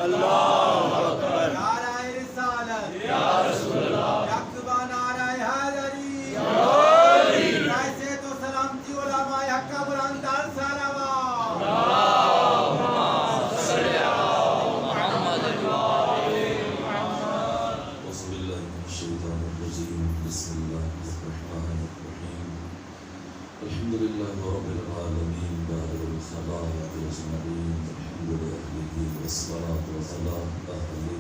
اللہ اکبر نعرہ رسالت یا رسول اللہ یکتبہ نعرہ حیدری ایسے تو سلامتی علماء حق کا بلند تر صلوات اللہم صلی علی محمد أعوذ بالله من الشيطان الرجيم بسم الله الرحمن الرحيم الحمد لله رب العالمين بارئ الخلائق أجمعين الحمد لأهله والصلاة والسلام أهله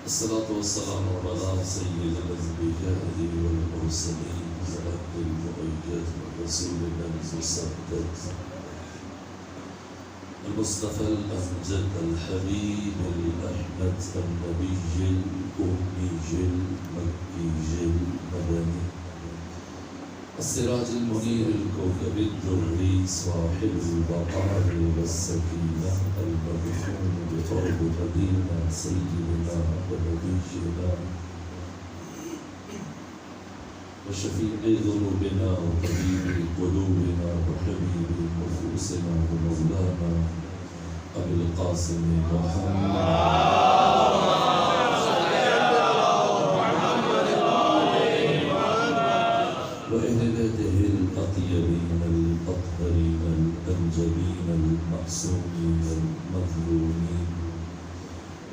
الصلاة والسلام على سيد الأنبياء والمرسلين زلق المؤيد والرسول المسدد المصطفى الأمجد الحبيب الأحمد النبي الأمي المكي المدني السراج المنير الكوكب الدري صاحب البقاء والسكينة المدفون بقرب مدينة سيدنا ونبينا وشفيع ذنوبنا وطبيب قلوبنا وحبيب نفوسنا ومولانا أبي القاسم محمد وأهل بيته الأطيبين الأطهرين الأنجبين المعصومين المظلومين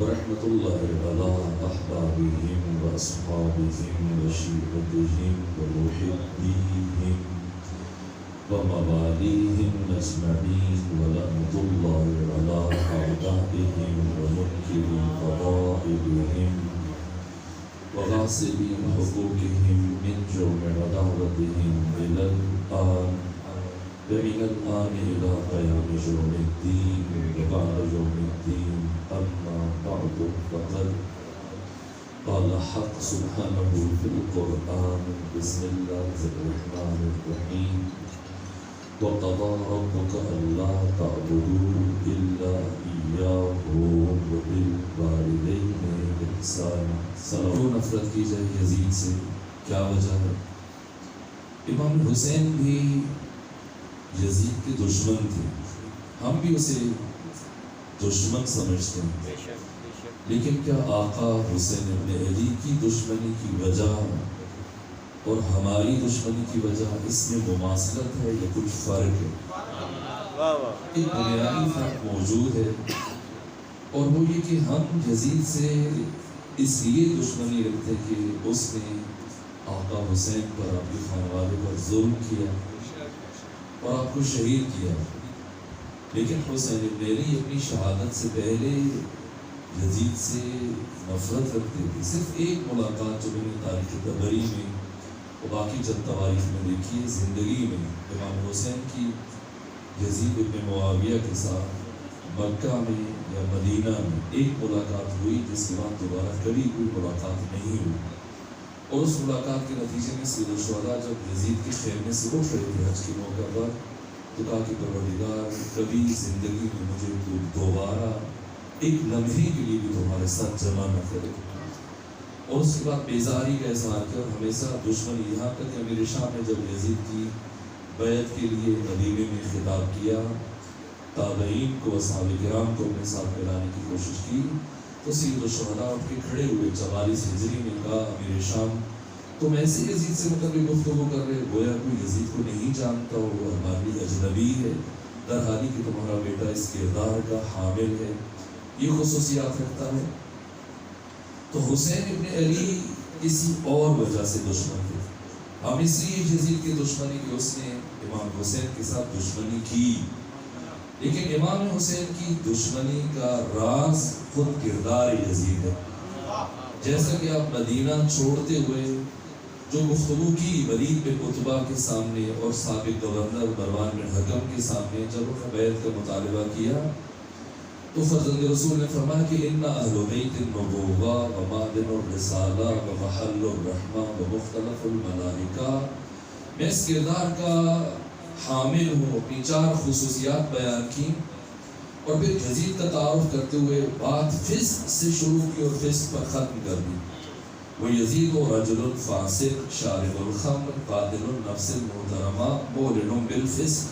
ورحمة الله على أحبابهم وأصحابهم وشيعتهم ومحبيهم ومواليهم أجمعين ولعنة الله على أعدائهم ومنكر فضائلهم وغاصبي حقوقهم من جمع عداوتهم إلى الآن ومن الآن إلى قيام يوم الدين وبعد يوم الدين أما بعد فقد قال حق سبحانه في القرآن بسم الله الرحمن الرحيم وقضى ربك ألا تعبدوا إلا إياه وبالوالدين إحسانا سلام نفرت کی جائے یزید سے کیا وجہ ہے؟ امام حسین بھی یزید کے دشمن تھے، ہم بھی اسے دشمن سمجھتے ہیں، لیکن کیا آقا حسین ابن علی کی دشمنی کی وجہ اور ہماری دشمنی کی وجہ اس میں مماثلت ہے یا کچھ فرق ہے؟ ایک بنیادی فرق موجود ہے، اور وہ یہ کہ ہم یزید سے اس لیے دشمنی رکھتے کہ اس نے آقا حسین پر، آپ کے خانوادے پر ظلم کیا اور آپ کو شہید کیا، لیکن حسین ابن علی اپنی شہادت سے پہلے یزید سے نفرت رکھتے تھے۔ صرف ایک ملاقات جو میں نے تاریخ طبری میں اور باقی چند تواریخ میں دیکھی ہے، زندگی میں امام حسین کی یزید ابن معاویہ کے ساتھ مکہ میں یا مدینہ میں ایک ملاقات ہوئی، جس کے بعد دوبارہ کبھی کوئی ملاقات نہیں ہوئی، اور اس ملاقات کے نتیجے میں سید الشہداء جب یزید کے خیمے سے اٹھ رہے تھے حج کے موقع پر، تو کہا کہ پروردگار کبھی زندگی میں مجھے دوبارہ ایک لمحے کے لیے بھی تمہارے ساتھ جمع نہ کرے، اور اس کے بعد بیزاری کا اظہار کر ہمیشہ دشمنی، یہاں تک کہ امیر شام نے جب یزید کی بیعت کے لیے مدینے میں خطاب کیا، تابعین کو، اصحاب کرام کو اپنے ساتھ ملانے کی کوشش کی، تو سید الشہداء اٹھ کے کھڑے ہوئے 44 ہجری میں، کہا امیر شام تم ایسے یزید سے متعلق گفتگو کر رہے، گویا کوئی یزید کو نہیں جانتا ہو، وہ ہمارے لیے اجنبی ہے، در حالی کہ تمہارا بیٹا اس کردار کا حامل ہے، یہ خصوصیات رکھتا ہے۔ تو حسین ابن علی کسی اور وجہ سے دشمن تھے، ہم اس لیے یزید کی دشمنی کہ اس نے امام حسین کے ساتھ دشمنی کی، لیکن امام حسین کی دشمنی کا راز خود کردار یزید ہے۔ جیسا کہ آپ مدینہ چھوڑتے ہوئے جو گفتگو کی ولید بن عتبہ کے سامنے اور سابق گورنر مروان بن حکم کے سامنے، جب انہوں نے بیعت کا مطالبہ کیا، تو فرزند رسول نے فرمایا کہ ان اہل بیت النبوہ و معدن الرسالہ و محل الرحمہ و مختلف الملائکہ، میں اس کردار کا حامل ہوں، اپنی 4 خصوصیات بیان کی، اور پھر یزید کا تعارف کرتے ہوئے بات فسق سے شروع کی اور فسق پر ختم کر دی۔ وہ یزید و رجل فاسق شارب الخمر قاتل النفس المحترمہ مولن بالفسق،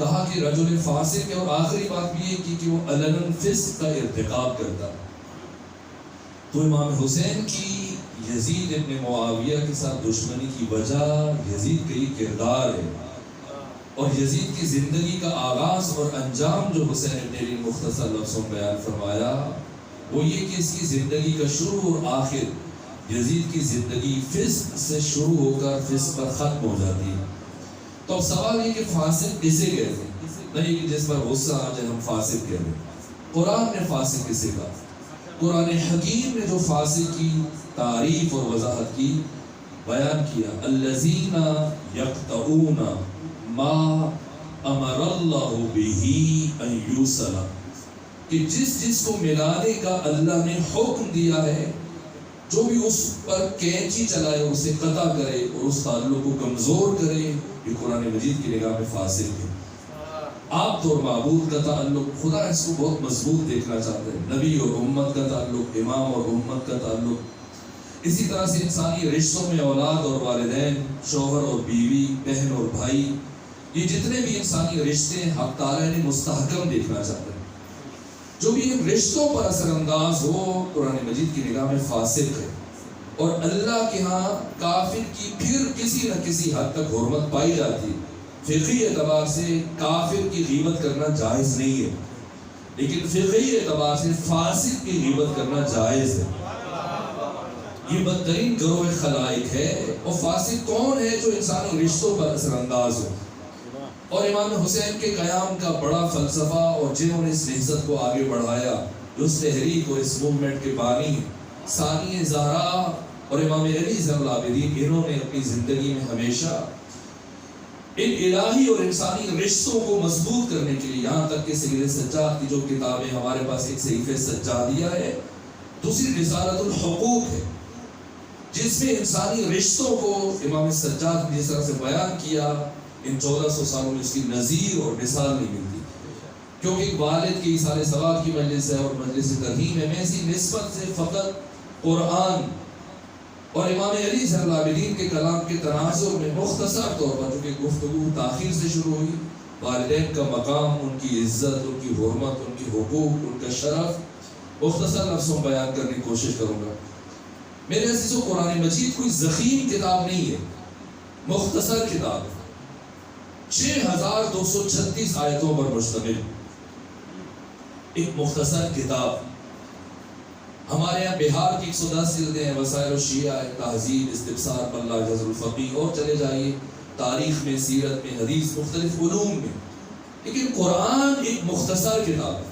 کہا کہ رجل فاسق ہے، اور آخری بات بھی یہ کہ وہ علناً فسق کا ارتکاب کرتا ہے۔ تو امام حسین کی یزید ابن معاویہ کے ساتھ دشمنی کی وجہ یزید کا یہ کردار ہے، اور یزید کی زندگی کا آغاز اور انجام جو حسین ابن علی مختصر لفظوں میں بیان فرمایا وہ یہ کہ اس کی زندگی کا شروع اور آخر، یزید کی زندگی فسق سے شروع ہو کر فسق پر ختم ہو جاتی ہے۔ تو اب سوال یہ کہ فاسق کسے کہتے ہیں؟ نہیں کہ جس پر غصہ آ جائے ہم فاسق کہتے ہیں۔ قرآن نے فاسق کسے کہا؟ قرآن حکیم نے جو فاسق کی تعریف اور وضاحت کی بیان کیا، الذین یقطعون ما امر اللہ بہ ان یوصل، کہ جس کو ملانے کا اللہ نے حکم دیا ہے، جو بھی اس پر کینچی چلائے اسے قطع کرے اور اس تعلق کو کمزور کرے، یہ قرآن مجید کی نگاہ میں فاسق ہے۔ آپ تو معبود کا تعلق، خدا اس کو بہت مضبوط دیکھنا چاہتے ہیں، نبی اور امت کا تعلق، امام اور امت کا تعلق، اسی طرح سے انسانی رشتوں میں اولاد اور والدین، شوہر اور بیوی، بہن اور بھائی، یہ جتنے بھی انسانی رشتے ہیں حق تعالیٰ نے مستحکم دیکھنا چاہتے ہیں۔ جو بھی ان رشتوں پر اثر انداز ہو قرآن مجید کی نگاہ میں فاسق ہے، اور اللہ کے ہاں کافر کی پھر کسی نہ کسی حد تک حرمت پائی جاتی ہے۔ فقہی اعتبار سے کافر کی غیبت کرنا جائز نہیں ہے، لیکن فقہی اعتبار سے فاسق کی غیبت کرنا جائز ہے۔ یہ بدترین گروہ خلائق ہے، اور فاسق کون ہے؟ جو انسانی رشتوں پر اثر انداز ہو۔ اور امام حسین کے قیام کا بڑا فلسفہ اور جنہوں نے اس نہضت کو آگے بڑھایا، جو اس تحریک اور اس موومنٹ کے بانی ثانی زہرا اور امام علی زین العابدین، انہوں نے اپنی زندگی میں ہمیشہ ان الہی اور انسانی رشتوں کو مضبوط کرنے کے لیے، یہاں تک کہ سید سجاد کی جو کتابیں ہمارے پاس، ایک صحیفہ سجادیہ ہے، دوسری رسالۃ الحقوق ہے، جس میں انسانی رشتوں کو امام سجاد نے جس طرح سے بیان کیا، ان 1400 سالوں میں اس کی نظیر اور مثال نہیں ملتی، کیونکہ ایک والد کی ایصال ثواب کی مجلس ہے اور مجلس ترحیم ہے، میں اسی نسبت سے فقط قرآن اور امام علی زین العابدین کے کلام کے تناظر میں مختصر طور پر، چونکہ گفتگو تاخیر سے شروع ہوئی، والدین کا مقام، ان کی عزت، ان کی حرمت، ان کی حقوق، ان کا شرف مختصر لفظوں بیان کرنے کی کوشش کروں گا۔ میرے عزیزو، قرآن مجید کوئی ضخیم کتاب نہیں ہے، مختصر کتاب ہے، 6236 آیتوں پر مشتمل ایک مختصر کتاب۔ ہمارے یہاں بہار کی 110 جلدیں ہیں، وسائل الشیعہ، تہذیب، استبصار، بلّہ جزر الفقیہ، اور چلے جائیے تاریخ میں، سیرت میں، حدیث، مختلف علوم میں، لیکن قرآن ایک مختصر کتاب ہے،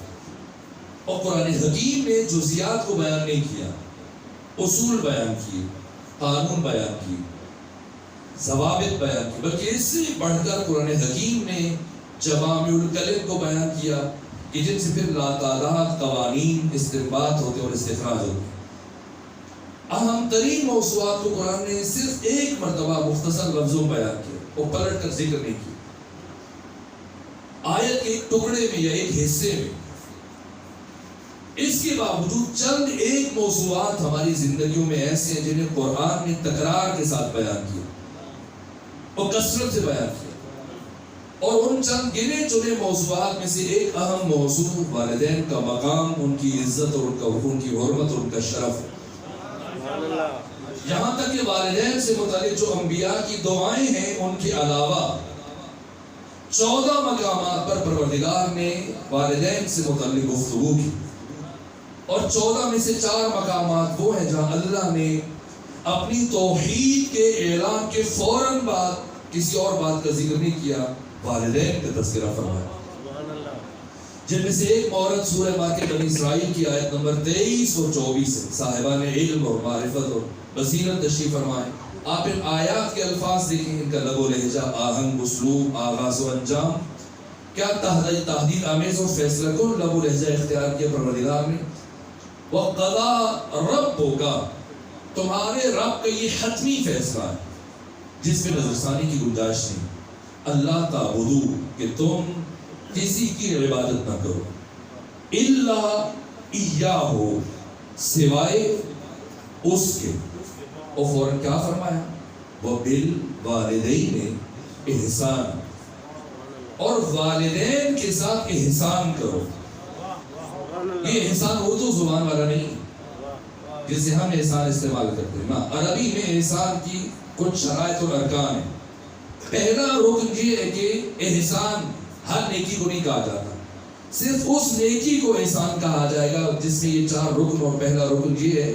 اور قرآن حکیم نے جزیات کو بیان نہیں کیا، اصول بیان کیے، قانون بیان کیے، ضوابط بیان کی، بلکہ اس سے بڑھ کر قرآن حکیم نے جوامع الکلم کو بیان کیا، کہ جن سے پھر لاتعداد قوانین استنباط ہوتے اور استخراج ہوتے۔ اہم ترین موضوعات کو قرآن نے صرف ایک مرتبہ مختصر لفظوں بیان کیا، اور پلٹ کر ذکر نہیں کیا، آیت کے ایک ٹکڑے میں یا ایک حصے میں۔ اس کے باوجود چند ایک موضوعات ہماری زندگیوں میں ایسے ہیں جنہیں قرآن نے تکرار کے ساتھ بیان کیا اور کثرت سے بیان کیا، اور ان چند گنے چنے موضوعات میں سے ایک اہم موضوع والدین کا مقام، ان کی عزت اور ان کی حرمت اور ان کا شرف ہے۔ یہاں تک کہ والدین سے متعلق جو انبیاء کی دعائیں ہیں، ان کے علاوہ 14 مقامات پر پروردگار نے والدین سے متعلق گفتگو کی، اور 14 میں سے 4 مقامات وہ ہیں جہاں اللہ نے اپنی توحید کے اعلان کے فوراً بعد کسی اور بات کا ذکر نہیں کیا، والدین کا تذکرہ فرمایا، جن میں سے ایک عورت سورہ واقعہ بنی اسرائیل کی آیت نمبر 23 اور 24 ہے۔ صاحبان علم اور معرفت اور بصیرت تشریف فرمائیں، آپ ان آیات کے الفاظ دیکھیں، ان کا لب و لہجہ، آہنگ، اسلوب، آغاز و انجام، کیا تحدید آمیز اور فیصلہ کن لب و لہجہ اختیار کیا پروردگار نے۔ وَقَضَىٰ رَبُّكَ، تمہارے رب کا یہ حتمی فیصلہ ہے جس میں نظر ثانی کی گنجائش نہیں، اللہ تعبدو، کہ تم کسی کی عبادت نہ کرو، الا ایاہ، سوائے اس کے، اور فوراً کیا فرمایا، وَبِالْوَالِدَيْنِ احسان، اور والدین کے ساتھ احسان کرو. یہ احسان اردو زبان والا نہیں جسے ہم احسان استعمال کرتے ہیں. عربی میں احسان کی کچھ شرائط اور ارکان ہیں. پہلا رکن یہ ہے کہ احسان ہر نیکی کو نہیں کہا جاتا, صرف اس نیکی کو احسان کہا جائے گا جس میں یہ 4 رکن. اور پہلا رکن یہ ہے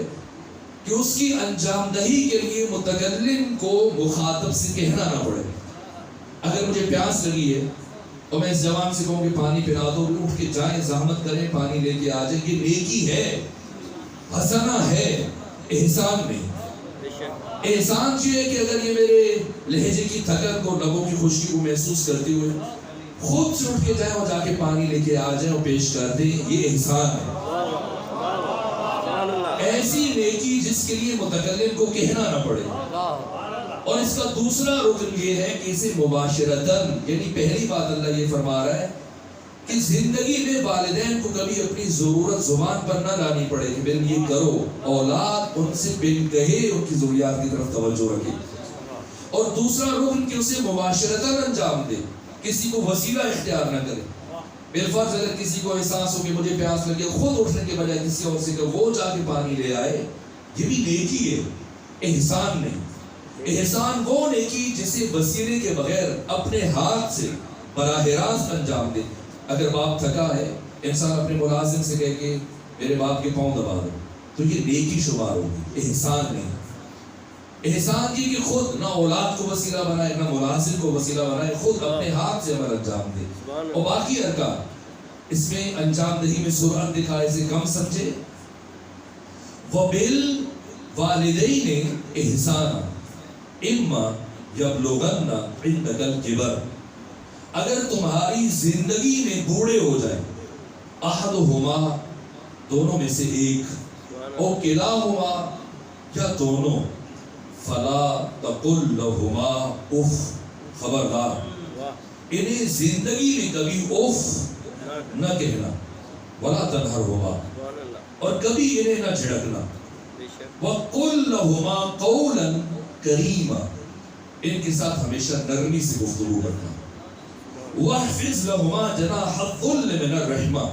کہ اس کی انجام دہی کے لیے متکلم کو مخاطب سے کہنا نہ پڑے. اگر مجھے پیاس لگی ہے اور میں اس جوان سے کہوں کہ پانی پلا دو, اٹھ کے جائیں, زحمت کریں, پانی لے کے آ جائیں, یہ نیکی ہے, حسنہ ہے, احسان نہیں. احسان یہ ہے کہ اگر یہ میرے لہجے کی تھکن کو, لبوں کی خشکی کو محسوس کرتے ہوئے خود سے اٹھ کے جائیں اور جا کے پانی لے کے آ جائیں اور پیش کر دیں, یہ احسان ہے. ایسی نیکی جس کے لیے متکلم کو کہنا نہ پڑے. اور اس کا دوسرا رکن یہ ہے کہ اسے مباشرتاً, یعنی پہلی بات اللہ یہ فرما رہا ہے کہ زندگی میں والدین کو کبھی اپنی ضرورت زبان پر نہ لانی پڑے کہ میرے یہ کرو. اولاد ان سے بن کہے ان کی ضروریات کی طرف توجہ رکھے. اور دوسرا رکن کہ اسے مباشرتاً انجام دے, کسی کو وسیلہ اختیار نہ کرے. بالفرض اگر کسی کو احساس ہو کہ مجھے پیاس لگی, خود اٹھنے کے بجائے کسی اور سے کہ وہ جا کے پانی لے آئے, یہ بھی نیکی ہے, احسان نہیں. احسان وہ نیکی جسے وسیلے کے بغیر اپنے ہاتھ سے براہ راست انجام دے. اگر باپ تھکا ہے, انسان اپنے ملازم سے کہے کہ میرے باپ کے پاؤں دبا دو, تو یہ نیکی شمار ہوگی, احسان نہیں. احسان یہ کہ خود نہ اولاد کو وسیلہ بنائے نہ ملازم کو وسیلہ بنائے, خود اپنے ہاتھ سے عمل انجام دے. اور باقی ارکان اس میں انجام دہی میں سرعت دکھائے, سے کم سمجھے. وَبِالْوَالِدَيْنِ إِحْسَانًا اِمَّا يَبْلُغَنَّ عِنْدَكَ الْكِبَرَ, اگر تمہاری زندگی میں بوڑھے ہو جائیں, احدہما, دونوں میں سے ایک, او کلاہما, یا دونوں, فلا تقل لہما اف, خبردار انہیں زندگی میں کبھی اف نہ کہنا, ولا تنہرہما, اور کبھی انہیں نہ جھڑکنا. وقل لہما قولا کریما, ان کے ساتھ ہمیشہ نرمی سے گفتگو کرنا. واحفظ لہما جناح الذل من الرحمہ,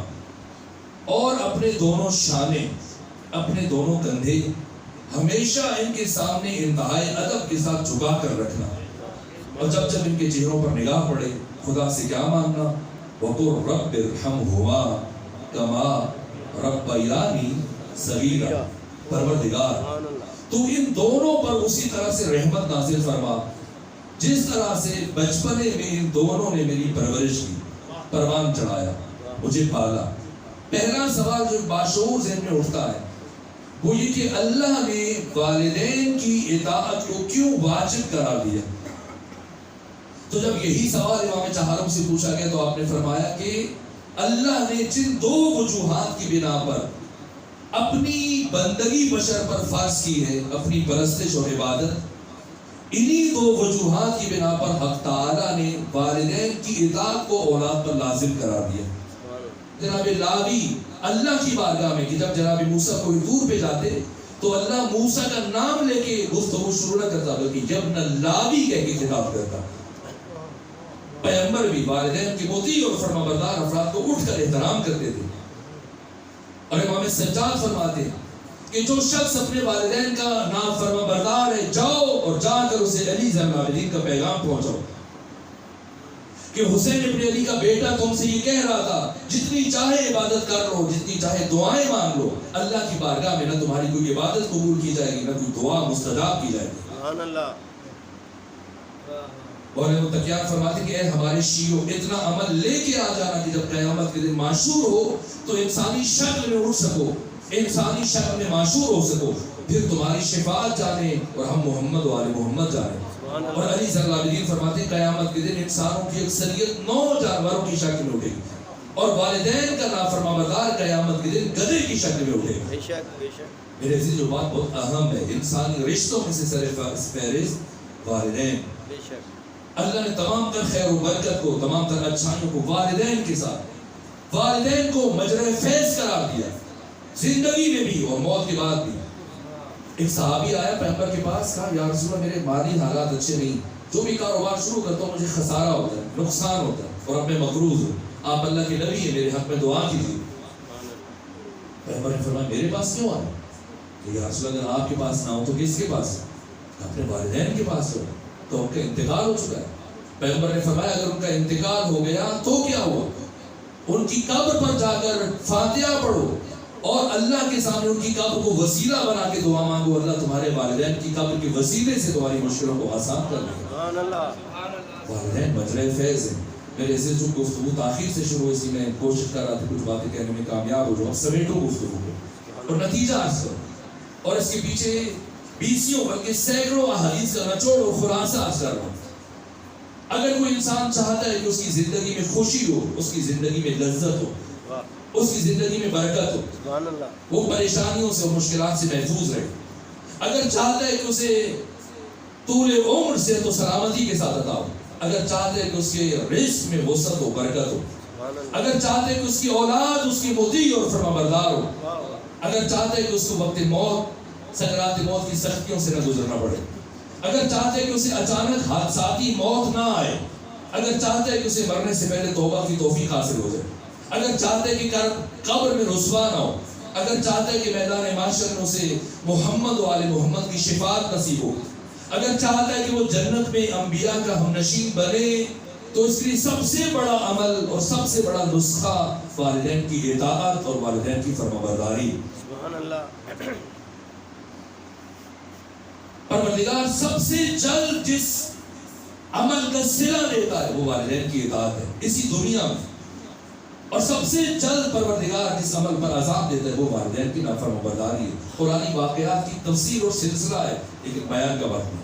اور اپنے دونوں شانے, اپنے دونوں کندھے ہمیشہ ان کے سامنے انتہائی ادب کے ساتھ جھکا کر رکھنا. اور جب جب ان کے چہروں پر نگاہ پڑے, خدا سے کیا مانگنا, وَقُلْ رَبِّ ارْحَمْهُمَا كَمَا رَبَّيَانِي صَغِيرًا, پروردگار تو ان دونوں پر اسی طرح سے رحمت نازل فرما جس طرح سے بچپنے میں ان دونوں نے میری پرورش کی, پروان چڑھایا, مجھے پالا. پہلا سوال جو باشعور ذہن میں اٹھتا ہے وہ یہ کہ اللہ نے والدین کی اطاعت کو کیوں واجب قرار دیا. تو جب یہی سوال امام چہارم سے پوچھا گیا تو آپ نے فرمایا کہ اللہ نے جن 2 وجوہات کی بنا پر اپنی بندگی بشر پر فرض کی ہے, اپنی پرستش اور عبادت, انہی 2 وجوہات کی بنا پر حق تعالیٰ نے والدین کی اطاعت کو اولاد پر لازم قرار دیا. جناب لاوی اللہ کی بارگاہ میں کہ جب جناب موسیٰ کو دور پہ جاتے تو اللہ موسیٰ کا نام لے کے گفتگو شروع نہ کرتا بلکہ یبن لاوی کہہ کے خطاب کرتا. پیغمبر بھی والدین کی مطیع اور فرمانبردار افراد کو اٹھ کر احترام کرتے تھے. اور امام سجاد فرماتے کہ جو شخص اپنے والدین کا نافرمانبردار ہے, جاؤ اور جا کر اسے علی زین العابدین کا پیغام پہنچاؤ کہ حسین ابن علی کا بیٹا تم سے یہ کہہ رہا تھا جتنی چاہے عبادت کر لو, جتنی چاہے دعائیں مانگ لو, اللہ کی بارگاہ میں نہ تمہاری کوئی عبادت قبول کی جائے گی نہ کوئی دعا مستجاب کی جائے گی. سبحان اللہ. اور متقیان فرماتے کہ اے ہمارے شیعوں, اتنا عمل لے کے آ جانا کہ جب قیامت کے دن معشور ہو تو انسانی شکل میں اٹھ سکو, انسانی شکل میں معشور ہو سکو, پھر تمہاری شفاعت جانے اور ہم محمد و آل محمد جانے. اور علی صلی اللہ علیہ وسلم فرماتے ہیں قیامت کے دن انسانوں کی اکثریت 9 جانوروں کی شکل میں اٹھے گی اور والدین کا نافرمانبردار قیامت کے دن گدھے کی شکل میں اٹھے گا. میرے عزیز جو بات بہت اہم ہے, انسانی رشتوں میں سے سرفہرست والدین. اللہ نے تمام تر خیر و برکت کو, تمام تر اچھائیوں کو والدین کے ساتھ, والدین کو مجرى فیض قرار دیا, زندگی میں بھی اور موت کے بعد بھی. ایک صحابی آیا پیغمبر کے پاس، کہا یا رسول اللہ میرے مالی حالات اچھے نہیں، جو بھی کاروبار شروع کرتا ہوں مجھے خسارہ ہوتا ہے، نقصان ہوتا ہے اور اب میں مقروض ہوں، آپ اللہ کے نبی ہیں، میرے حق میں دعا کیجیے۔ پیغمبر نے فرمایا میرے پاس کیوں آئے؟ کہ یا رسول اللہ اگر آپ کے پاس نہ ہو تو کس کے پاس؟ اپنے والدین کے پاس ہو، تو ان کا انتقال ہو چکا ہے۔ پیغمبر نے فرمایا اگر ان کا انتقال ہو گیا تو کیا ہوا؟ ان کی قبر پر جا کر فاتحہ پڑھو اور اللہ کے سامنے ان کی قبر کو وسیلہ بنا کے دعا مانگو، اللہ تمہارے والدین کی قبر کے وسیلے سے تمہاری مشکلوں کو آسان کر دے گا۔ والدین مجرے فیض ہیں۔ میرے سے جو گفتگو تاخیر سے شروع اسی میں کوشش کر رہا تھا کچھ باتیں کہنے میں کامیاب ہو جاؤں، سمیٹو گفتگو کو اور نتیجہ عرض کرو، اور اس کے پیچھے بیسیوں بلکہ سینکڑوں احادیث کا نچوڑ اور خلاصہ عرض کر رہا ہوں۔ اگر کوئی انسان چاہتا ہے کہ اس کی زندگی میں خوشی ہو، اس کی زندگی میں لذت ہو، اس کی زندگی میں برکت ہو، وہ پریشانیوں سے اور مشکلات سے محفوظ رہے، اگر چاہتا ہے کہ اسے طول عمر صحت و سلامتی کے ساتھ عطا ہو، اگر چاہتے ہیں کہ اس کے رزق میں وسعت ہو، برکت ہو، اگر چاہتے ہیں کہ اس کی اولاد اس کی مطیع اور فرمانبردار ہو، اگر چاہتے ہیں کہ اس کو وقت موت سکرات موت کی سختیوں سے نہ گزرنا پڑے، اگر چاہتے ہیں کہ اسے اچانک حادثاتی موت نہ آئے، اگر چاہتے ہیں کہ اسے مرنے سے پہلے توبہ کی توفیق حاصل ہو جائے، اگر چاہتے ہیں کہ قبر میں رسوا نہ ہو، اگر چاہتے ہیں کہ میدان محشر میں اسے محمد و آل محمد کی شفاعت نصیب ہو، اگر چاہتا ہے کہ وہ جنت میں انبیاء کا ہم نشین بنے، تو اس کے لیے سب سے بڑا عمل اور سب سے بڑا نسخہ والدین کی اطاعت اور والدین کی فرمانبرداری۔ سبحان اللہ۔ پروردگار سب سے جلد جس عمل کا صلہ دیتا ہے وہ والدین کی اطاعت ہے اسی دنیا میں، اور سب سے جلد پروردگار جس عمل پر عذاب دیتا ہے وہ والدین کی نافرمانبرداری ہے۔ قرآنی واقعات کی تفسیر اور سلسلہ ہے لیکن بیان کا وقت نہیں۔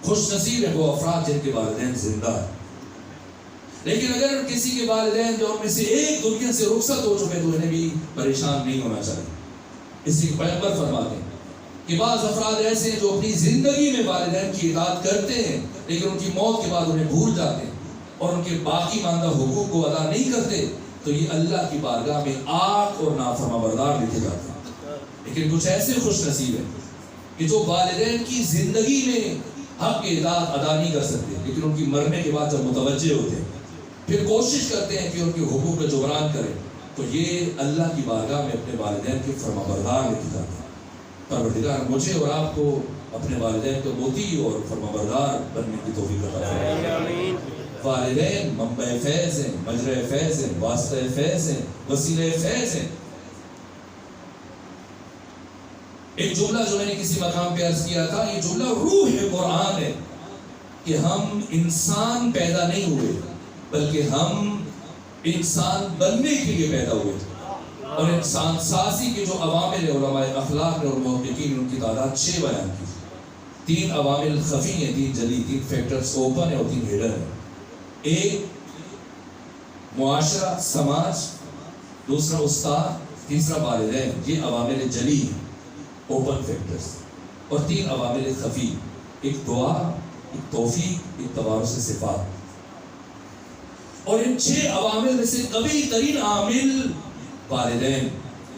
خوش نصیب ہے وہ افراد جن کے والدین زندہ ہیں، لیکن اگر کسی کے والدین جو ان میں سے ایک دنیا سے رخصت ہو چکے تو انہیں بھی پریشان نہیں ہونا چاہیے۔ اسی پیغمبر فرماتے ہیں کہ بعض افراد ایسے ہیں جو اپنی زندگی میں والدین کی اطاعت کرتے ہیں لیکن ان کی موت کے بعد انہیں بھول جاتے ہیں اور ان کے باقی ماندہ حقوق کو ادا نہیں کرتے، تو یہ اللہ کی بارگاہ میں آق اور نافرمانبردار لکھے جاتے ہیں۔ لیکن کچھ ایسے خوش نصیب ہیں کہ جو والدین کی زندگی میں حق کی اطاعت ادا نہیں کر سکتے لیکن ان کی مرنے کے بعد جب متوجہ ہوتے ہیں پھر کوشش کرتے ہیں کہ ان کے حقوق کا جبران کریں، تو یہ اللہ کی بارگاہ میں اپنے والدین کے فرمانبردار لکھے جاتے ہیں۔ پروردگار مجھے اور آپ کو اپنے والدین کے مطیع اور فرمانبردار بننے کی توفیق عطا فرمائے۔ والدین منبع فیض ہیں، مجرے فیض ہیں، واسطہ فیض ہیں، وسیلہ فیض ہیں۔ ایک جملہ جو میں نے کسی مقام پہ عرض کیا تھا، یہ جملہ روح قرآن ہے کہ ہم انسان پیدا نہیں ہوئے بلکہ ہم انسان بننے کے لیے پیدا ہوئے، اور انسان سازی کے جو عوامل علماء اخلاق اور محققین ان کی تعداد 6 بیان کی۔ 3 عوامل خفی ہیں، 3 جلی، 3 فیکٹرز اوپن ہیں اور 3 ہڈن ہیں۔ ایک معاشرہ سماج، دوسرا استاد، تیسرا والدین، یہ عوامل جلی ہیں اوپن فیکٹرز، اور 3 عوامل خفی، ایک دعا، ایک توفیق، ایک توارث صفات۔ اور ان 6 عوامل میں سے قوی ترین عامل والدین،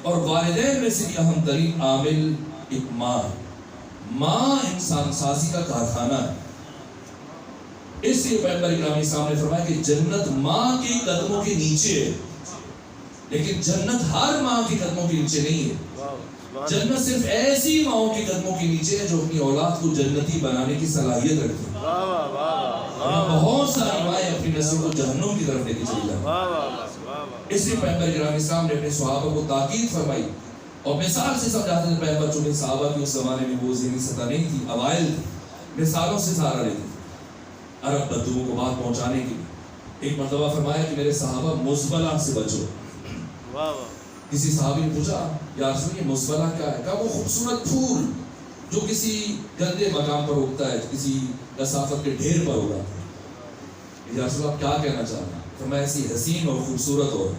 اور والدین میں سے بھی اہم ترین عامل ایک ماں۔ ماں انسان سازی کا کارخانہ ہے، اس لیے پیغمبر اکرام اسلام نے فرمایا کہ جنت ماں کے قدموں کے نیچے ہے، لیکن جنت ہر ماں کے قدموں کے نیچے نہیں ہے۔ جنت صرف ایسی ماؤں کے قدموں کے نیچے ہے جو اپنی اولاد کو جنتی بنانے کی صلاحیت رکھتی ہیں۔ بہت ساری مائیں اپنی نسل کو جہنم کی طرف لے کے چلی جاتی ہیں۔ اس لیے پیغمبر اکرام اسلام نے اپنے صحابہ کو تاکید فرمائی اور مثال سے سمجھاتے ہیں۔ پیغمبر چونکہ صحابہ کی اس زمانے میں وہ ذہنی سطح نہیں تھی، اوائل تھی، مثالوں سے سہارا لیتے تھے عرب بدوؤں کو بات پہنچانے کے لیے۔ ایک مرتبہ فرمایا کہ میرے صحابہ مزبلہ سے بچو۔ کسی صحابی نے پوچھا یا رسول یہ مزبلہ کیا ہے؟ کہا وہ خوبصورت پھول جو کسی گندے مقام پر اگتا ہے، کسی کثافت کے ڈھیر پر اگا۔ یا رسول آپ کیا کہنا چاہتے ہیں؟ فرمایا ایسی حسین اور خوبصورت ہو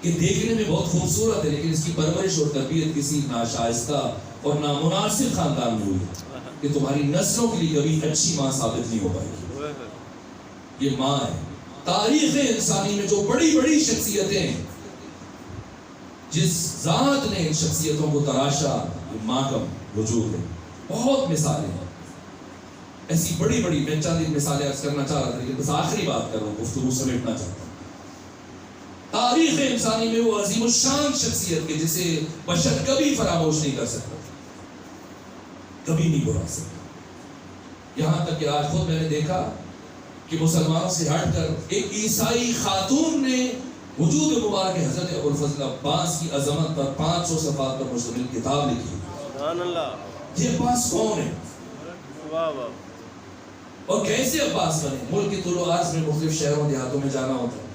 کہ دیکھنے میں بہت خوبصورت ہے لیکن اس کی پرورش اور تربیت کسی ناشائستہ اور نامناسب خاندان میں ہوئی کہ تمہاری نسلوں کے لیے کبھی اچھی ماں ثابت نہیں ہو پائے گی۔ یہ ماں ہے۔ تاریخ انسانی میں جو بڑی بڑی شخصیتیں ہیں جس ذات نے ان شخصیتوں کو تراشا ماں کا وجود ہے. بہت مثالیں ہیں ایسی بڑی بڑی. میں چند مثالیں عرض کرنا چاہ رہا تھا لیکن بس آخری بات کر رہا ہوں, گفتگو سمیٹنا چاہتا ہوں. تاریخ انسانی میں وہ عظیم الشان شخصیت کے جسے بشر کبھی فراموش نہیں کر سکتا, کبھی نہیں بھلا سکتا. یہاں تک کہ آج خود میں نے دیکھا کہ مسلمانوں سے ہٹ کر ایک عیسائی خاتون نے وجود مبارک حضرت ابو الفضل عباس کی عظمت پر 500 صفحات پر مشتمل کتاب لکھی. سبحان اللہ. یہ عباس کون ہے واہ واہ. اور کیسے عباس بنے؟ ملک کے طول و عرض میں مختلف شہروں دیہاتوں میں جانا ہوتا ہے.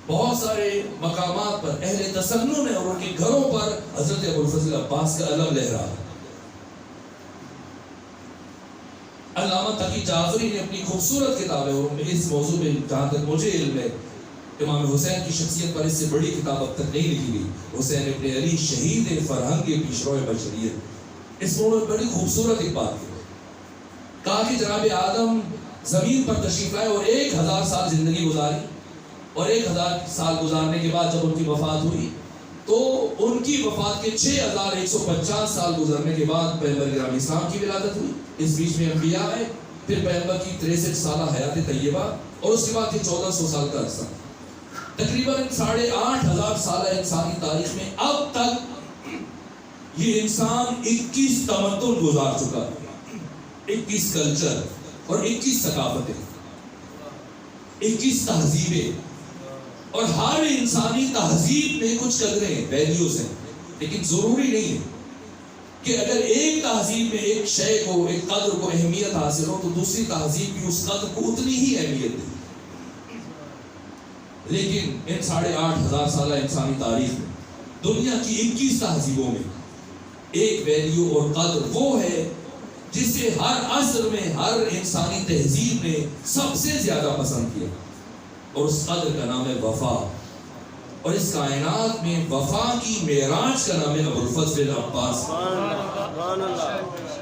بہت سارے مقامات پر اہل تسنن نے اور ان کے گھروں پر حضرت ابو الفضل عباس کا علم لہرا. علامہ تقی جعفری نے اپنی خوبصورت کتاب ہے, اور اس موضوع میں جہاں تک مجھے علم ہے امام حسین کی شخصیت پر اس سے بڑی کتاب اب تک نہیں لکھی گئی. حسین ابن علی شہید فرہنگ پیشرو بشریت. اس میں بڑی خوبصورت ایک بات ہے, کہا کہ جناب آدم زمین پر تشریف لائے اور 1000 سال زندگی گزاری, اور 1000 سال گزارنے کے بعد جب ان کی وفات ہوئی تو ان کی وفات کے 6150 سال گزرنے کے بعد پیغمبر گرامی اسلام کی ولادت ہوئی. اس بیچ میں انبیاء آئے, پھر پیغمبر کی 63 سالہ حیات طیبہ, اور اس کے بعد یہ 1400 سال کا عرصہ. تقریباً 8500 سالہ انسانی تاریخ میں اب تک یہ انسان 21 تمدن گزار چکا ہے, 21 کلچر اور 21 ثقافتیں, 21 تہذیبیں. اور ہر انسانی تہذیب میں کچھ قدریں ویلیوز ہیں, لیکن ضروری نہیں ہے کہ اگر ایک تہذیب میں ایک شے کو, ایک قدر کو اہمیت حاصل ہو تو دوسری تہذیب بھی اس قدر کو اتنی ہی اہمیت دے. لیکن ان 8500 سالہ انسانی تاریخ میں دنیا کی 21 تہذیبوں میں ایک ویلیو اور قدر وہ ہے جسے ہر عصر میں ہر انسانی تہذیب نے سب سے زیادہ پسند کیا, اور اس قدر کا نام ہے وفا. اور اس کائنات میں وفا کی معراج کا نام ہے ابو الفضل عباس.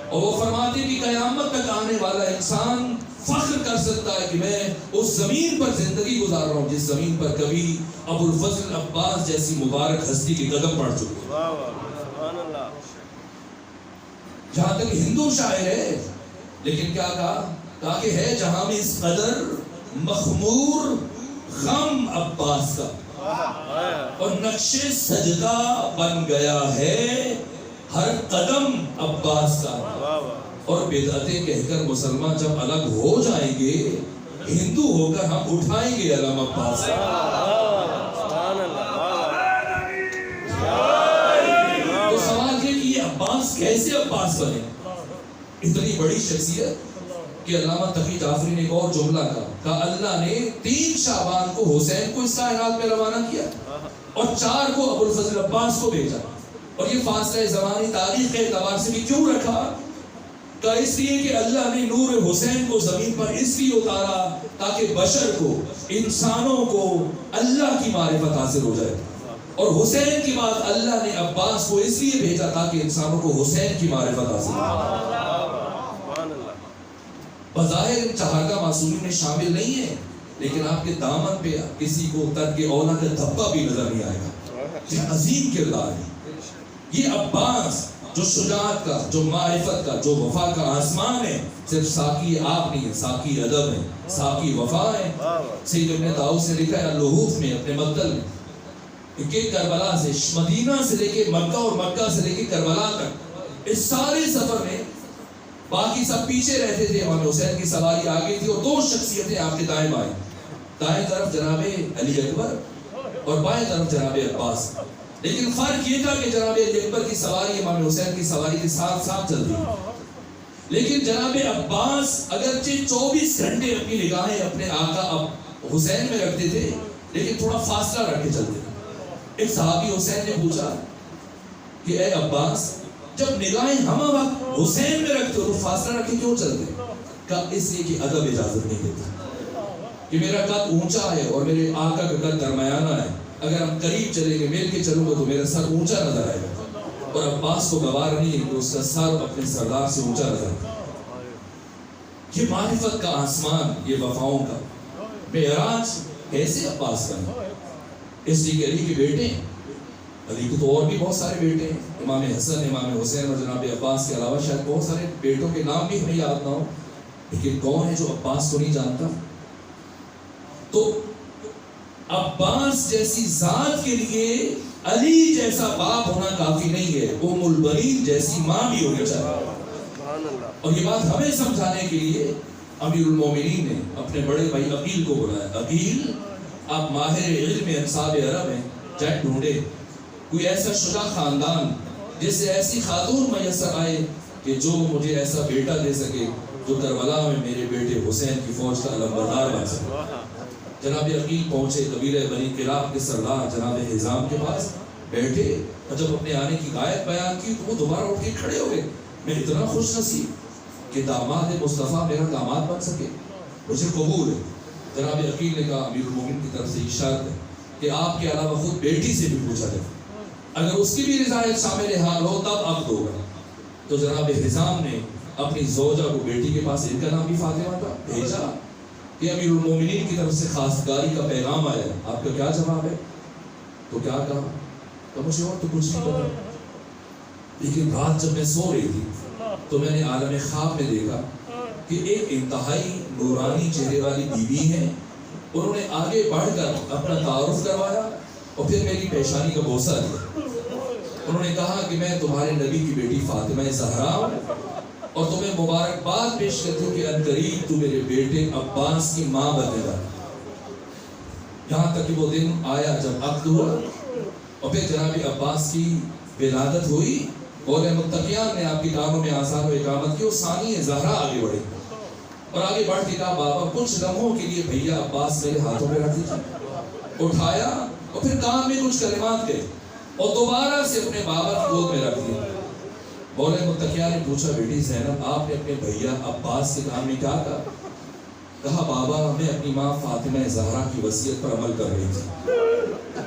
اور وہ فرماتے ہیں کہ قیامت تک آنے والا انسان فخر کر سکتا ہے کہ میں اس زمین پر زندگی گزار رہا ہوں جس زمین پر کبھی ابو الفضل عباس جیسی مبارک ہستی کے قدم پڑ چکے. جہاں تک ہندو شاعر ہے, لیکن کیا کہا کہ ہے جہاں میں اس قدر مخمور غم عباس کا, اور نقش سجدہ بن گیا ہے ہر قدم عباس کا. اور بدعتیں کہہ کر مسلمان جب الگ ہو جائیں گے ہندو ہو کر ہم اٹھائیں گے علم عباس کا. تو سوال یہ کہ یہ عباس کیسے عباس بنے؟ اتنی بڑی شخصیت کہ علامہ تقی جعفری نے ایک اور جملہ کہا اللہ نے 3 شعبان کو حسین کو اس کائنات میں روانہ کیا اور 4 کو ابو الفضل عباس کو بھیجا. اور یہ فاصلہ زمانی تاریخ کے اعتبار سے بھی کیوں رکھا؟ کہ اس لیے کہ اللہ نے نور حسین کو زمین پر اس لیے اتارا تاکہ بشر کو, انسانوں کو اللہ کی معرفت حاصل ہو جائے. اور حسین کی بات اللہ نے عباس کو اس لیے بھیجا تاکہ انسانوں کو حسین کی معرفت حاصل ہو. بظاہر چہارگاہ معصومین میں شامل نہیں ہے, لیکن آپ کے دامن پہ کسی کو ترک اولا کا دھبا بھی نظر نہیں آئے گا. یہ عظیم کردار ہے. یہ عباس جو شجاعت کا, جو معرفت کا, جو وفا کا آسمان ہے, صرف ساقی آپ نہیں ہے, ساقی ادب ہے, ساقی وفا ہے. سید ابن طاؤس نے لکھا ہے اللحوف میں اپنے مقتل میں کہ کربلا سے مدینہ سے لے کے مکہ اور مکہ سے لے کے کربلا تک اس سارے سفر میں باقی سب پیچھے رہتے تھے, امام حسین کی سواری آگے تھی, اور 2 شخصیتیں آپ کے دائیں بائیں, دائیں طرف جناب علی اکبر اور بائیں طرف جناب عباس. لیکن فرق یہ تھا کہ جناب علی اکبر کی سواری امام حسین کی سواری کے ساتھ ساتھ چل رہی, لیکن جناب عباس اگرچہ 24 گھنٹے اپنی نگاہیں اپنے آقا حسین میں رکھتے تھے لیکن تھوڑا فاصلہ رکھ کے چلتے. ایک صحابی حسین نے پوچھا کہ اے عباس جب نگاہیں ہم وقت حسین میں رکھتے ہو تو فاصلہ رکھ کے کیوں چلتے؟ کہا اس لیے کہ ادب اجازت نہیں دیتا کہ میرا قد اونچا ہے اور میرے آقا کا قد درمیانہ ہے, اگر ہم قریب چلیں گے مل کے چلوں گا تو میرا سر اونچا نظر آئے گا, اور عباس کو گوار نہیں ہے کہ اس کا سر اپنے سردار سے اونچا نظر آئے گا. یہ معرفت کا آسمان, یہ وفاؤں کا معراج کیسے عباس کا؟ اس لیے کہ علی کے بیٹے علی کو تو اور بھی بہت سارے بیٹے ہیں، امام حسن، امام حسین اور جناب عباس کے علاوہ شاید بہت سارے بیٹوں کے نام بھی ہمیں یاد نہ ہو، لیکن کون ہے جو عباس کو نہیں جانتا؟ تو عباس جیسی ذات کے لیے علی جیسا باپ ہونا کافی نہیں ہے، ام البنین جیسی ماں بھی ہونی چاہیے۔ اور یہ بات ہمیں سمجھانے کے لیے امیر المومنین نے اپنے بڑے بھائی عقیل کو بلایا، عقیل آپ ماہر علم انصاب عرب ہیں، جائیں ڈھونڈے کوئی ایسا شجاع خاندان جس سے ایسی خاتون میسر آئے کہ جو مجھے ایسا بیٹا دے سکے جو کربلا میں میرے بیٹے حسین کی فوج کا علمبردار بن سکے۔ جناب عقیل پہنچے قبیلہ بنی کلاب کے سردار جناب حزام کے پاس، بیٹھے اور جب اپنے آنے کی غایت بیان کی تو وہ دوبارہ اٹھ کے کھڑے ہو گئے۔ میں اتنا خوش نصیب کہ داماد مصطفیٰ میرا داماد بن سکے، مجھے قبول ہے۔ جناب عقیل نے کہا امیر المومنین کی طرف سے اشارت ہے کہ آپ کے علاوہ خود بیٹی سے بھی پوچھا جائے، اگر اس کی بھی رضایت شامل حال ہو تب عقد ہوگا۔ تو جناب حزام نے اپنی زوجہ کو بیٹی کے پاس، ان کا نام بھی فاطمہ تھا، بھیجا کہ امیر المومنین کی طرف سے خواستگاری کا پیغام آیا ہے، آپ کا کیا جواب ہے؟ تو کیا کہا کہ مجھے اور تو کچھ نہیں پتا، لیکن رات جب میں سو رہی تھی تو میں نے عالم خواب میں دیکھا کہ ایک انتہائی نورانی چہرے والی بیوی ہے، انہوں نے آگے بڑھ کر اپنا تعارف کروایا اور پھر میری پیشانی کا بوسہ دیا۔ انہوں نے کہا کہ میں تمہارے نبی کی بیٹی فاطمہ زہرا ہوں اور تمہیں مبارکباد پیش کرتی ہوں کہ عنقریب تو میرے بیٹے عباس کی ماں بنے گا۔ یہاں تک کہ وہ دن آیا جب عقد ہوا اور پھر جناب عباس کی ولادت ہوئی، بولے متقیان نے آپ کی کانوں میں آثار و اقامت کی، وہ ثانی زہرا آگے بڑھے اور آگے بڑھ کے کہا بابا کچھ لمحوں کے لیے بھیا عباس میرے ہاتھوں میں رکھ دیجیے۔ اٹھایا اور پھر کان میں کچھ کلمات کہے اور دوبارہ سے اپنے بابا کی گود میں رکھ دیا۔ بولے متقیہ نے پوچھا بیٹی زینب آپ نے اپنے بھیا عباس کے کان میں کیا کہا؟ کہا بابا میں اپنی ماں فاطمہ زہرا کی وصیت پر عمل کر رہی تھی،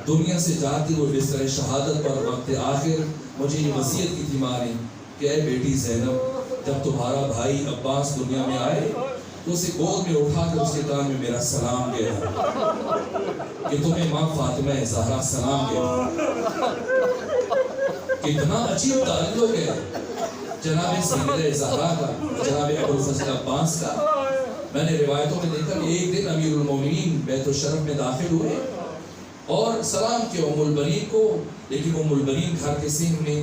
دنیا سے جاتی وہ بستر شہادت پر وقت آخر مجھے یہ وصیت کی تھی ماں نے کہ اے بیٹی زینب جب تمہارا بھائی عباس دنیا میں آئے تو اسے گود میں اٹھا کر اس کے کان میں میرا سلام کہنا کہ تمہیں ماں فاطمہ زہرا سلام کہنا۔ کتنا عجیب تعلق ہے جناب سیدہ زہرا کا جناب ابوالفضل عباس کا۔ میں نے روایتوں میں دیکھا کہ ایک دن امیر المومنین بیت الشرف میں داخل ہوئے اور سلام کیا ام البنین کو، لیکن ام البنین گھر کے سنگ میں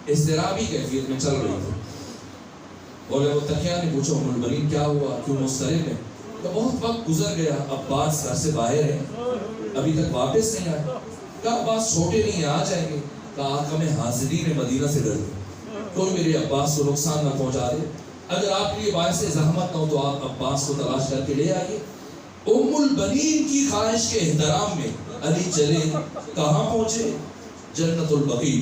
اضطرابی کیفیت میں چل رہی تھی۔ بولے متقیہ نے پوچھا ام البنین کیا ہوا، کیوں مضطرب ہے؟ تو بہت وقت گزر گیا، عباس گھر سے باہر ہیں، ابھی تک واپس نہیں آئے۔ کہا عباس چھوٹے نہیں آ جائیں گے؟ کہا آقا میں حاضرین مدینہ سے ڈرتے، کوئی میرے عباس کو نقصان نہ پہنچا دے، اگر آپ کے لیے باعث زحمت نہ ہو تو آپ عباس کو تلاش کر کے لے آئیے۔ ام البنین کی خواہش کے احترام میں علی چلے، کہاں پہنچے؟ جنت البقیع،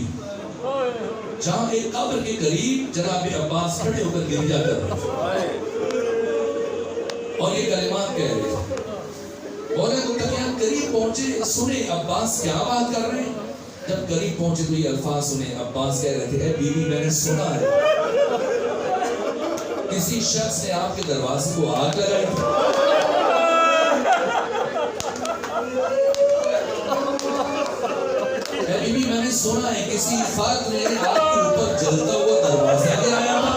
جہاں ایک قبر کے قریب جناب عباس کھڑے ہو کر گرجا کر رہے اور یہ کلمات کہہ رہے تھے۔ بولے متقیان قریب پہنچے، سنے عباس کیا بات کر رہے ہیں۔ جب قریب پہنچے تو یہ الفاظ سنے، عباس کہہ رہے تھے اے بیوی میں نے سنا ہے کسی شخص نے آپ کے دروازے کو آگ لگائی تھی۔ اے بیوی میں نے سنا ہے کسی فرد نے آپ کے اوپر جلتا ہوا دروازہ گرایا تھا۔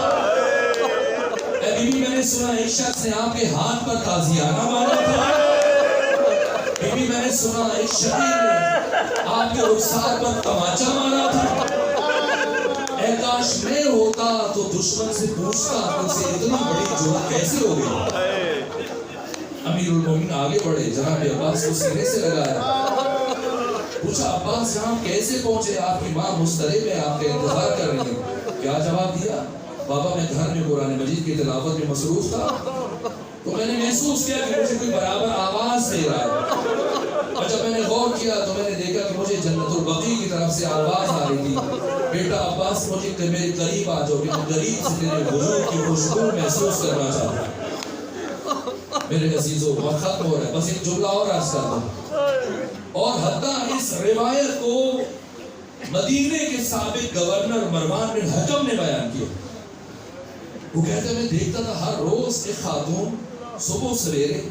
اے بیوی میں نے سنا ایک شخص نے آپ کے ہاتھ پر تازیانہ مارا تھا۔ بیوی میں نے سنا ایک شہید نے آپ کے رخسار پر تماچا مارا تھا۔ اے کاش میں ہوتا تو دشمن سے پوچھتا کہ اسے اتنی بڑی جرأت کیسے ہو گئی۔ امیر المومنین آگے بڑھے، جناب عباس کو سینے سے لگایا، پوچھا عباس یہاں کیسے پہنچے؟ آپ کی ماں مضطرب ہے، آپ کا انتظار کر رہی ہے۔ کیا جواب دیا؟ بابا میں گھر میں قرآن مجید کی تلاوت میں مصروف تھا تو میں نے محسوس کیا کہ مجھے کوئی برابر آواز دے رہا ہے، اور جب میں نے غور کیا تو میں نے دیکھا کہ مجھے جنت البقیع کی طرف سے آواز آ رہی تھی بیٹا عباس مجھے میرے قریب آ جاؤ کہ میں قریب سے تیرے حضور کی خوشبو محسوس کرنا چاہتا ہوں۔ میرے عزیزو وقت ختم ہو رہا ہے، بس ایک جملہ اور عرض کر دوں، اور حتیٰ اس روایت کو مدینے کے سابق گورنر مروان بن حکم نے بیان کیا۔ وہ کہتے میں دیکھتا تھا ہر روز ایک خاتون صبح سویرے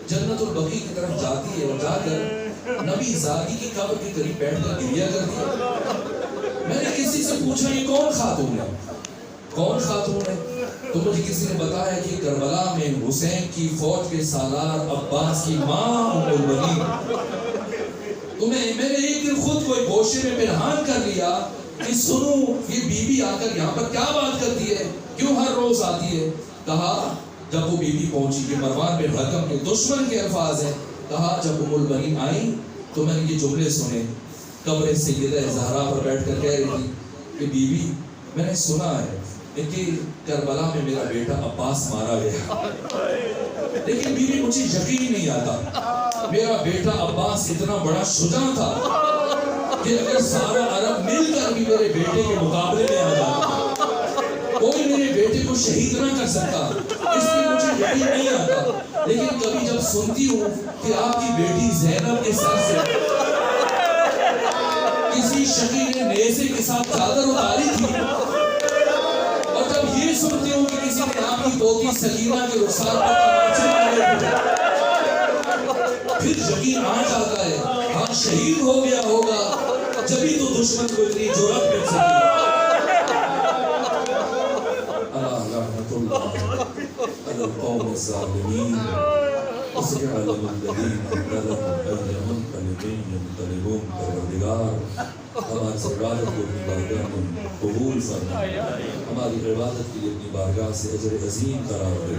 جنت البقیع کی طرف جاتی ہے اور جا کر نبی زادی کی قبر کے قریب بیٹھ کر گریا کرتی ہے. میں نے کسی سے پوچھا یہ کون خاتون ہے, کون خاتون ہے؟ تو مجھے کسی نے بتایا کہ کربلا میں حسین کی فوج کے سالار عباس کی ماں ام البنین. تو میں نے ایک دن خود کو ایک گوشے میں پنہان کر لیا کہ سنوں یہ بی بی آ کر یہاں پر کیا بات کرتی ہے, کیوں ہر روز آتی ہے. کہا جب وہ بی بی پہنچی کہ مروان بن حکم کے دشمن کے الفاظ ہیں. کہا جب ام البنین آئی تو میں نے یہ جملے سنے. قبر سیدہ زہرا پر بیٹھ کر کہہ رہی تھی کہ بی بی میں نے سنا ہے کہ کربلا میں میرا بیٹا عباس مارا گیا, لیکن بی بی مجھے یقین نہیں آتا. میرا بیٹا عباس اتنا بڑا شجاع تھا کہ اگر سارا عرب مل کر بھی میرے بیٹے کے مقابلے میں آ جاتا, کوئی میرے بیٹے کو شہید نہ کر سکتا. اس لیے مجھے یقین نہیں آتا. لیکن کبھی جب سنتی ہوں کہ آپ کی بیٹی زینب کے سر سے کسی شقی نے نیزے کے ساتھ چادر اتاری تھی, اور جب یہ سنتی ہوں کہ کسی نے آپ کی پوتی سکینہ کے رخسار پر تماچے مارے تھے, پھر یقین آ جاتا ہے ہاں شہید ہو گیا ہوگا, جبھی تو دشمن کو اتنی جرأت مل سکی. اللہ لعنت اللہ علی القوم الظالمین وسيعلم الذين ظلموا أي منقلبين ينقلبون. پروردگار ہماری عبادت کو اپنی بارگاہ میں قبول فرما, ہماری عبادت کے لیے اپنی بارگاہ سے اجر عظیم قرار دے,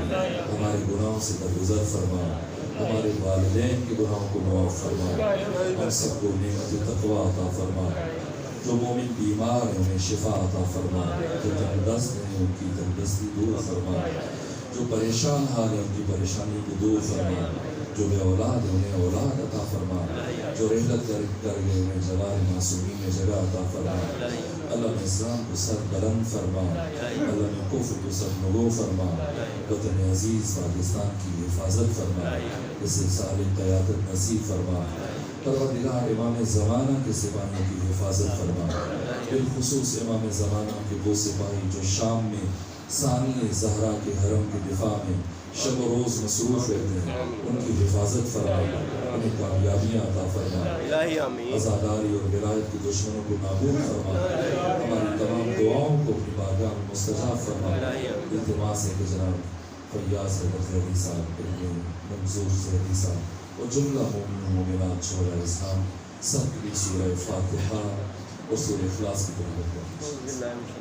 ہمارے گناہوں سے درگزر فرما, ہمارے والدین کے گناہوں کو معاف فرما, ہم سب کو نعمت تقوی عطا فرما. جو مومن بیمار ہیں انہیں شفا عطا فرما, جو تندرست ہیں ان کی تندرستی دور فرما, جو پریشان حال ہیں ان کی پریشانی کو دور فرما, جو بے اولاد ہیں انہیں اولاد عطا فرما, جو رحلت کر گئے انہیں جوار معصومین میں جگہ عطا فرما. اللہ نے اسلام کو سر بلند فرما, اللہ نے کفر کو سر نگو فرما, وطن عزیز پاکستان کی حفاظت فرما, اسے صالح قیادت نصیب فرما. پروردگار امام زمانہ کے سپاہیوں کی حفاظت فرما, بالخصوص امام زمانہ کے وہ سپاہی جو شام میں ثانی زہرا کے حرم کے دفاع میں شب و روز مصروف رہتے ہیں, ان کی حفاظت فرما, انہیں کامیابیاں عطا فرما, عزاداری اور ولایت کے دشمنوں کو نابود فرما. ہماری تمام دعاؤں کو اپنی بارگاہ میں مستجاب فرما. التماس ہے کہ جناب فیاض حضرت زہری صاحب, ابن منظور زہری صاحب اور جملہ مومنین و مومنات شہداء اسلام سب کے لیے سورہ فاتحہ اور سورہ اخلاص کی تلاوت کریں.